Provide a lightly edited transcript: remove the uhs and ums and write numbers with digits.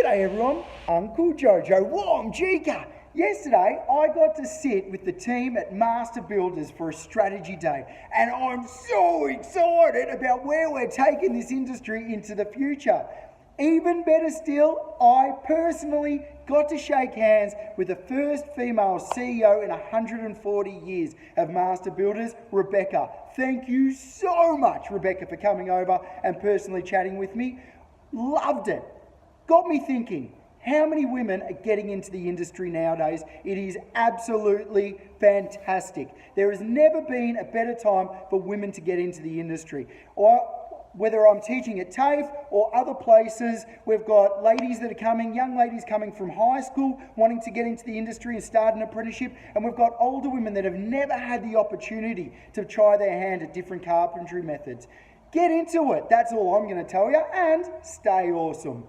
G'day everyone, Uncle Jojo. Whoa, I'm Chica. Yesterday, I got to sit with the team at Master Builders for a strategy day, and I'm so excited about where we're taking this industry into the future. Even better still, I personally got to shake hands with the first female CEO in 140 years of Master Builders, Rebecca. Thank you so much, Rebecca, for coming over and personally chatting with me. Loved it. Got me thinking, how many women are getting into the industry nowadays? It is absolutely fantastic. There has never been a better time for women to get into the industry. Whether I'm teaching at TAFE or other places, we've got ladies that are coming, young ladies coming from high school, wanting to get into the industry and start an apprenticeship, and we've got older women that have never had the opportunity to try their hand at different carpentry methods. Get into it, that's all I'm going to tell you, and stay awesome.